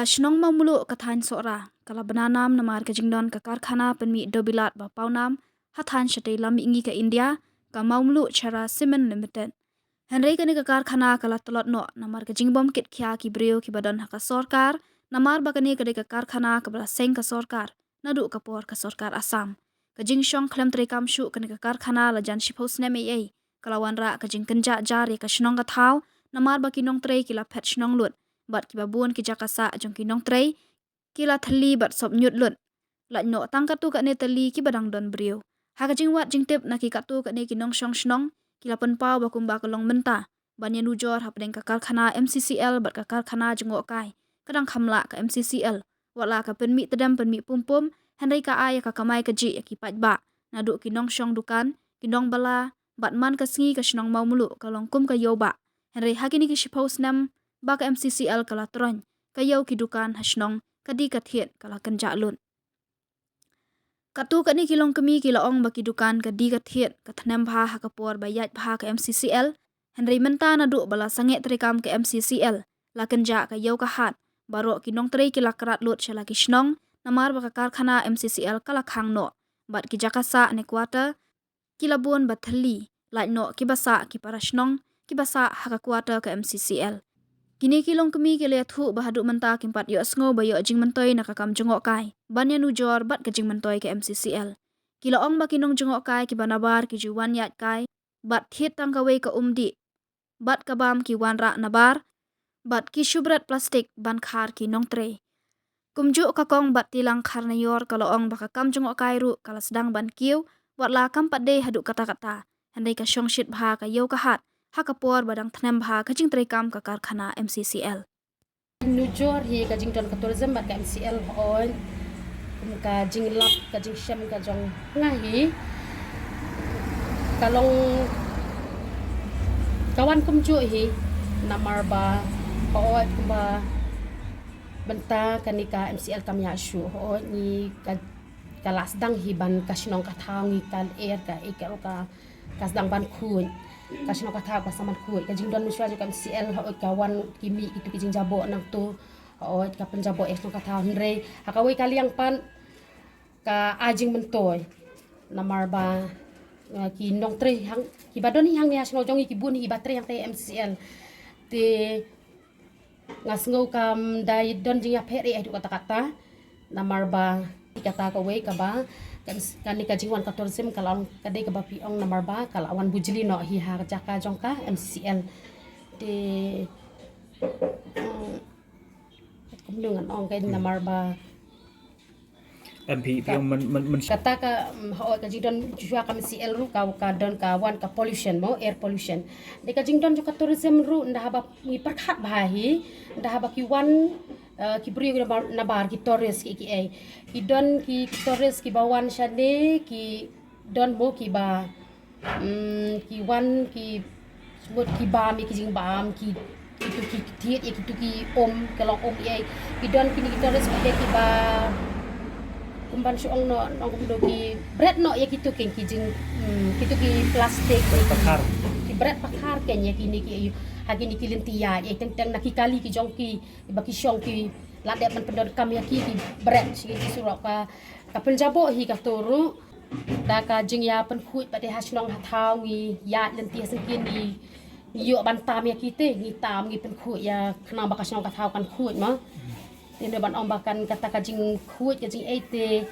shnong mamulu kathan sora kala bananam namar ka jingdon ka karkhana penmi dobilat ba paunam hathan shate lam ingi ka India ka mamulu chara cement limited Henry kani ka karkhana kala tolot no namar ka jingbom kit khya ki brio ki badan haka sorkar namar bakani ka karkhana ka bala seng ka sorkar nadu ka por ka sorkar Assam ka jingshong klem tre kamshu kani ka karkhana la jan shipos neme ei kalawan ra ka jing kenja jari ka shnong ka thau namar baki nong tre kila phet shnong lut bat ki babun ki jakasa jong ki nong trei kila thali bat sop nyut lut la no tang ka tu ka ne tali ki badang don brio ha ka jing wat jing tip na ki ka tu ka ne ki nong shong shnong kila pen pau ba kum ba ka long menta ban yanu jor ha pdeng ka karkhana MCCL bat ka karkhana jongo kai kadang khamla ka MCCL wala ka pen mi tedam pen mi pum pum handai ka aya ka kamai ka ji ki pat ba na du ki nong shong dukan ki nong bala bat man ka sngi ka shnong mau mulu ka long kum ka yo ba henry hakini ki shipos nam baka MCCL kala tron kayau ki dukan hasnong kadi kathiet kala kenja lun katu kani kilong kemi kila ong baki dukan kadi kathiet katnem bha hakapor bayat bha ka MCCL Henry menta na du bala sange trikam ke MCCL la kenja kayau ka hat baro kinong trei kila karat lut shala ki shnong namar baka karkhana MCCL kala khang no bat ki jakasa ne quarter kila bon bathali la no ki basa ki parashnong ki basa haka quarter ka MCCL Kini kilong kemi kile thu bahadu menta kimpat yo sngo bayo jing mentoi nakakam jengok kai. Banya nu jor bat ke jing mentoi ke MCCL. Kila ong ba kinong jengok kai ki banabar ki juwan yat kai. Bat hit tang kawe ke umdi. Bat kabam ki wan ra nabar. Bat ki shubrat plastik ban khar ki nong tre. Kumjuk kakong bat tilang khar na yor kalau ong baka kam jengok kai ru kala sedang ban kiu. Wat la kam pat de hadu kata-kata. Handai ka shong shit bha ka yo ka hat. Hakapor badang thanem bha kajing trekam ka karkhana MCCL. Nujor hi kajing don ka tourism bat ka MCL on ka jing lap ka jing shem ka jong ngahi kalong kawan kumju hi namar ba hoot ba benta kanika MCL kam ya shu ho ni ka kalas dang hi ban kasnong ka thangi kal air ka ikal ka kasdang ban khun kasno kata ka saman kuat ka jingdon muswa jo MCL ha kawan kimi itu ki jing jabo nang tu ha ka penjabo ek kata henre hakawai kaliang pan ka ajing mentoy namar ba ki nong tre hang ki badon hang ya sno jong ki bun hi batre yang te MCL te ngasngau kam dai don jing ya phere itu kata-kata namar ba kata ka wei ka ba kan ni kajingwan ka tourism kalau kadai ka bapi ong namar ba kalau awan bujli no hi ha jaka jongka MCL de kumdungan ong kai namar ba MP men kata ka ho ka jingdon jua ka MCL ru ka don ka wan ka pollution mo air pollution de ka jingdon jo ka tourism ru nda ba mi perkhat bahi nda ba ki wan ki bri na bar ki torres ki ai ki don ki torres ki bawan shade ki don bo ki ba ki wan ki sebut ki bam ki jing bam ki itu ki tiet ki tu ki om kalong om ai ki don ki torres ki ba kumban suong no ong do ki bread no ya ki tu ki jing ki tu ki plastik pakar ki bread pakar kenya kini ki hagi ni kilin tia ye teng nak kali ki jongki baki syong ki ladek man pendod kam ya ki berat si surok ka penjabo hi ka turu da ka jing ya pen khuit pate hasnong hathau ngi ya len tia sengkin ni yo ban tam ya ki te ngi tam ngi pen khuit ya khna ba ka snong ka thau kan khuit ma ni ban om bakan kata ka jing khuit ka jing ete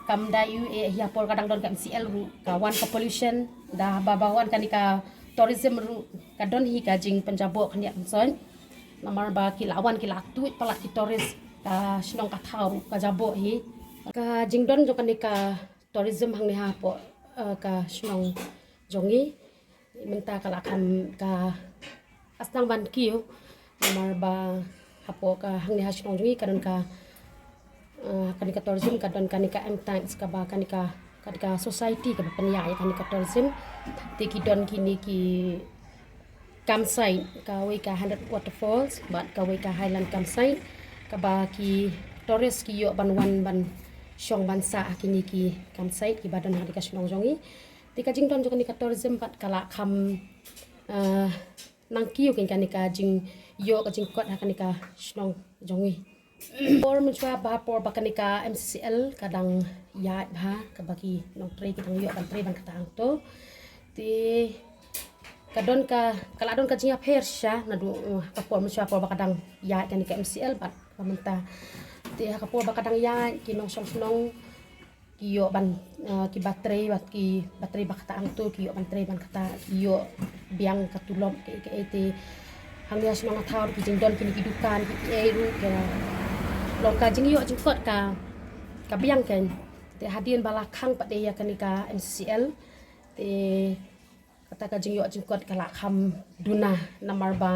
kam da yu e ya por kadang don ka MCL ru ka wan ka pollution da babawan kan ka tourism ru kadon hi ka jing penjabo khania son namar ba kilawan kila tuit palat ki tourist ka snong ka thau ka jabo hi ka jing don jo kan ka tourism hang ni ha po ka snong jongi menta kala kan ka astang ban kiu namar ba hapo ka hang ni ha snong jongi kan ka tourism kadon kan ka M Times ka ba kan ka society ka penya kan ka tourism tikidon kini ki campsite ka wei ka 100 waterfalls bat ka wei ka highland campsite ka ba ki tourist ki yo ban wan ban shong ban sa kini ki campsite ki badan hari ka snong jongi ti ka jing don jo ka tourism bat kala kham nang kiu kin ka jing yo ka jing kot ha ka snong jongi por mencoba bah por bakanika MCCL kadang ya bah ke bagi nong tre kadang yo ban tre ban katang to ti kadon ka kala don ka jinga persha na du ka por mencoba por bakadang ya kanika MCL bat pamenta ti ka por bakadang ya ki nong song ki yo ban ki baterai bat ki baterai bakatang to ki yo ban tre ban kata yo biang katulom ke ete hangnya senang thau ki jingdon kini kidukan ki eru ke lom ka jing yo jingkot ka biang ken te hadian bala khang pat de ya kanika MCL te kata ka jing yo jingkot kala kham duna namar ba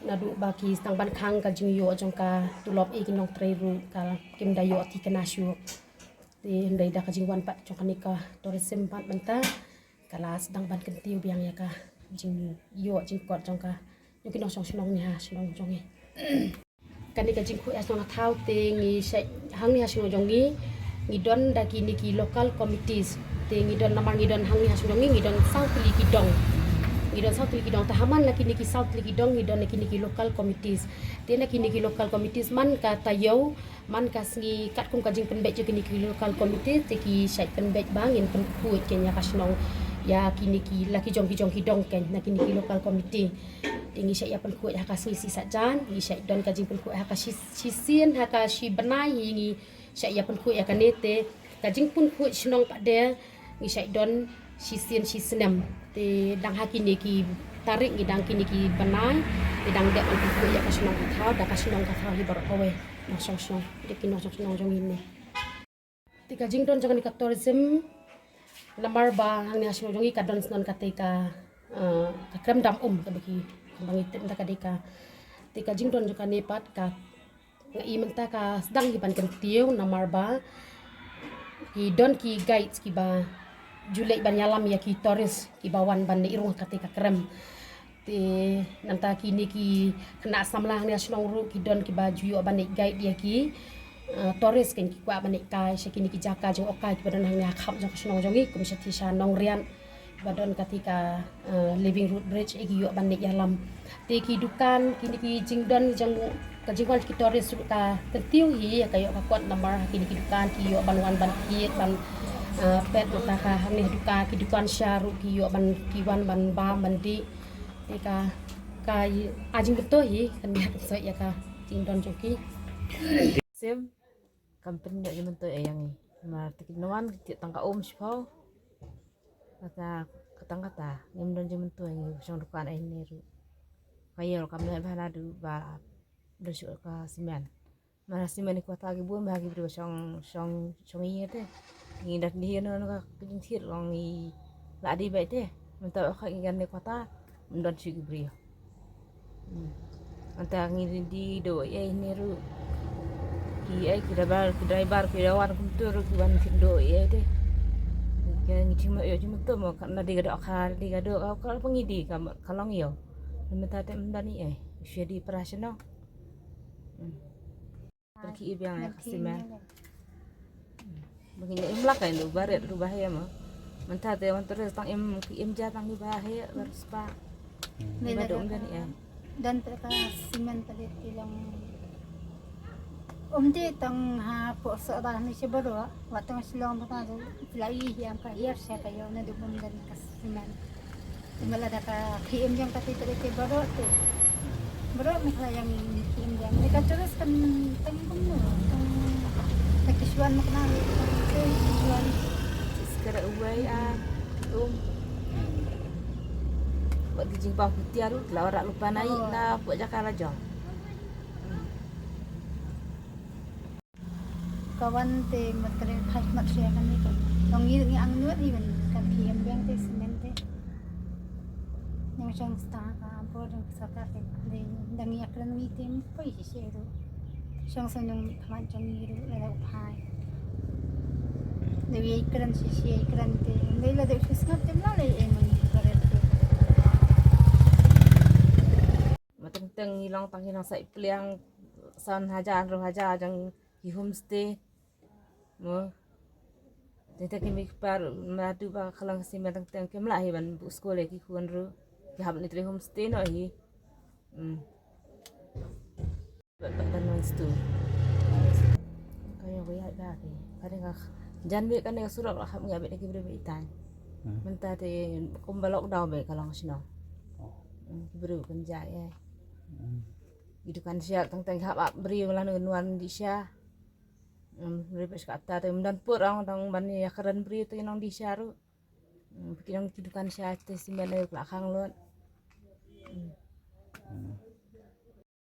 nadu ba ki stang ban khang ka jing yo jong ka tulop e kinong treru ka kim da yo ti kana shu te ndai da ka jing wan pat jong kanika tourism pat banta kala sedang ban kentiu biang ya ka jing yo jingkot jong ka yo kinong song snong ni ha snong jong e kani ka jingku as nong thau te ngi hang ni hasung jongi ngi don da kini ki local committees te ngi don namar ngi don hang ni hasung jongi ngi don south li ki dong ngi don south li ki dong ta haman la kini ki south li ki dong ngi don kini ki local committees te na kini ki local committees man ka tayo man ka sngi kat kum ka jing pen be kini ki local committee te ki sai pen be bangin pen ku kenya ka snong ya kini ki laki jong ki dong ken na kini ki local committee tingi saya pen ku ha ka si sajan ni saya don ka jing pen ku ha ka si sien ha ka si benai ngi saya pen ku ya ka nete ka jing pun ku snong pa de ni saya don si sien si senam te dang ha kini ki tarik ni dang kini ki benai te dang de pen ku ya ka snong ka thau da ka snong ka thau hi bar kowe no song song de ki no song song jong ini te ka jing don jang ni ka tourism lamar ba hang ni hasmo jongi ka don snon ka te ka krem dam ka bagi bang item ta kadika tika jingdon joka nepat ka ngai menta ka sedang hi ban kentiu namar ba ki don ki guides ki ba julek ban yalam ya ki tourist ki bawan ban irung katika krem te nanta kini ki kena samlah ni asnong ru ki don ki ba juyo ban guide ya ki tourist ken ki kwa ban kai sekini ki jaka jong okai ki badan hang ya kham jong asnong jongi kum satisha nong rian badon katika living root bridge egi yo bandek yalam te ki dukan kini ki jingdon jang ka jingwal ki tourist ka kentiu hi ya kayo ka kwat namar kini ki dukan ki yo banwan ban ki ban pet ta ka hang ni dukan syaru ki yo ban ki wan ban ba mandi te ka ajing betul hi kan ya so ya ka jingdon joki Sim kampen ya jaman to yang mar tikinoan ti tangka sipau kata kata ngem don jaman to yang song dukan ai neru kayo kamne bana du ba dosu ka simen mana simen ko ta gi bu ma gi bro song iya te ngi dat ni no ka kin thir long ni la di bai te menta ka ngi gan ne kota don su gi brio anta ngi di do ai neru ki ai ki driver ki rawan kum tur ki ban kin do ai te kaya ngi mo yo cuma to mo kana diga do akar diga do ka pangidi ka kalong yo menta te mendani shedi prasno pergi ibiang ya kasimen begini imlak kan do baret do bahaya mo menta te on terus tang im jatang di bahaya harus pa Nila do mendani dan ka simen tadi tilang tang ha po sa dah ni si baro watang silong ta do lai yang ka yer sa kayo na dubom dan ka simen mala da ka kim yang pati tadi baro te baro mi kaya yang kim yang ni ka terus kan tang kuno tang takiswan makna takiswan sekarang uai buat di jingpang putih aru la ora lupa naik na buat jakala jong kawan te matren khas mat sia kan ni tong ngi ang nuat ni ben kankiem bang te semen te yang chang sta ka bo dong sa ka te de dang yak ran mi tem pai si se do chang sa nong khan chang ni ru la phai de wi kran si kran te de la de fisnap te la le en ni kare te mateng hilang tang hilang sai pliang san hajar ro hajar jang di homestay mo tete kimi par madu ba khalang si matang tang kemla hi ban bu skole ki khun ru ki hab ni tre homestay no hi tak tanuan situ kayak bayar dah ke kadang jangan be kan surat lah nggak be lagi beri itan mentah de kumbalok daw be kalau sino beri kan jaya gitu kan siya tang hak beri ulah nuan di siya beri pas kata te dan purang tang bani ya keren beri tu nang di siya ru bikin gitu kan siya te simban belakang luat